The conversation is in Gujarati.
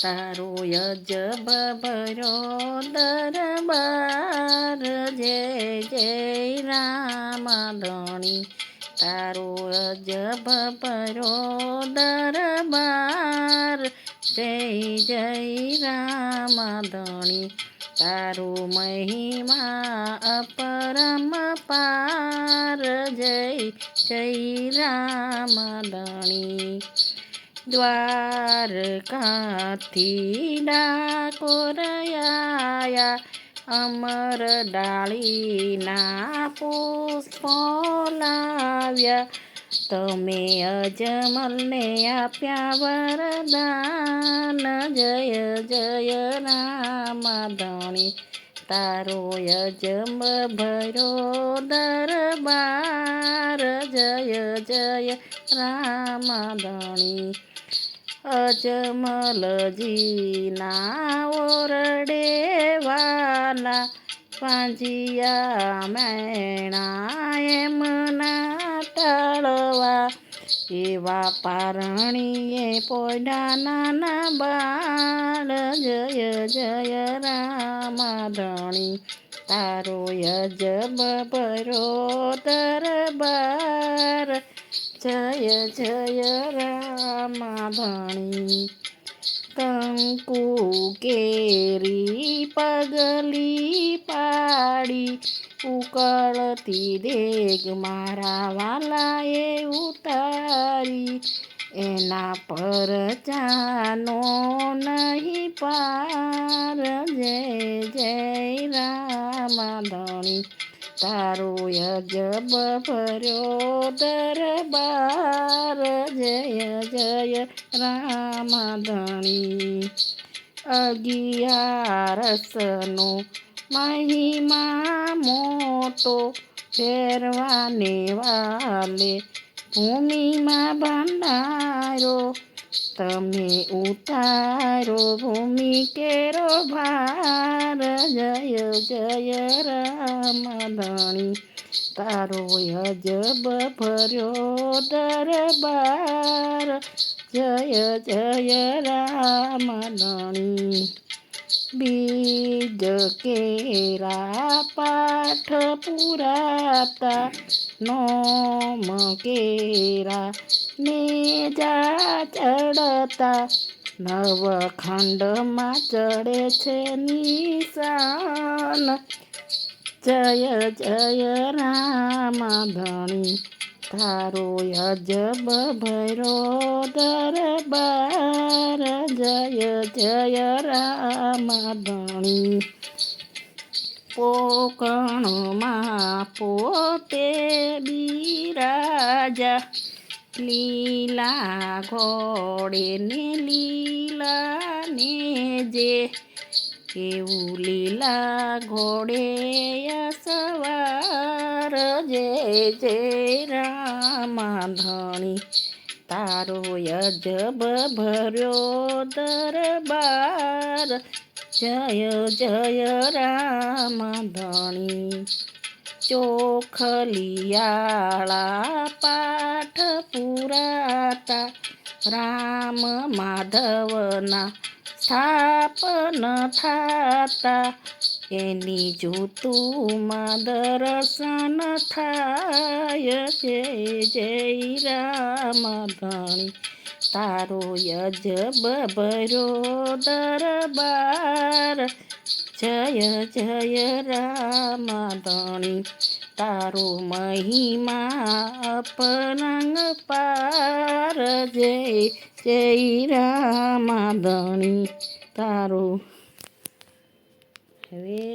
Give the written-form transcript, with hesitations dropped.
તારો અજબ ભર્યો દરબાર, જય જય રામ ધણી. તારો અજબ ભર્યો દરબાર, જય જય રામ ધણી. તારો મહિમા અપરંપાર, જય જય રામ ધણી. દ્વારકાથી ડાકોર આયા, અમર ડાળીના પુષ્પો લાવ્યા. તમે અજમલને આપ્યા વરદાન, જય જય રામ ધણી. તારો અજબ ભર્યો દરબાર, જય જય રામ ધણી. અજમલજીના ઓરડે વાલા, પાંજિયા મેણા એમના ટાળવા. એવા પારણીએ પોડા નાના બાળ, જય જય રામ ધણી. તારો અજબ ભર્યો દરબાર, જય જય રામ ધણી. કંકુ કેરી પગલી પાડી, ઉકળતી દેગ મારા વાલાએ ઉતારી. એના પર ચાનો નહીં પાર, જય જય રામ ધણી. તારો અજબ ભર્યો દરબાર, જય જય રામ ધણી. 11રસનો મહિમા મોટો, ફેરવાને વાલે ભૂમિમાં ભંડારો. તમે ઉતારો ભૂમિ કેરો ભાર, જય જય રામ ધણી. તારો અજબ ભર્યો દરબાર, જય જય રામ ધણી. બીજ કેરા પાઠ પુરાતા, નોમ કેરા નેજા ચડતા. નવખંડમાં ચડે છે નિશાન, જય જય રામ ધણી. તારો અજબ ભર્યો દરબાર, જય જય રામ ધણી. પોકણમાં પોતે બિરાજા, લીલા ઘોડે ને લીલા ને જે. એવું લીલા ઘોડે સવાર, જય જય રામ ધણી. તારો અજબ ભર્યો દરબાર, જય જય રામ ધણી. ચોખલિયાળા પાઠ પુરાતા, રામ માધવના સ્થાપન થાતા. એની જ્યોતુમાં દર્શન થાય, જય જય રામ ધણી. તારો અજબ ભર્યો દરબાર, જય જય રામ ધણી. તારો મહિમા અપરંપાર, જય જય રામ ધણી. તારો હવે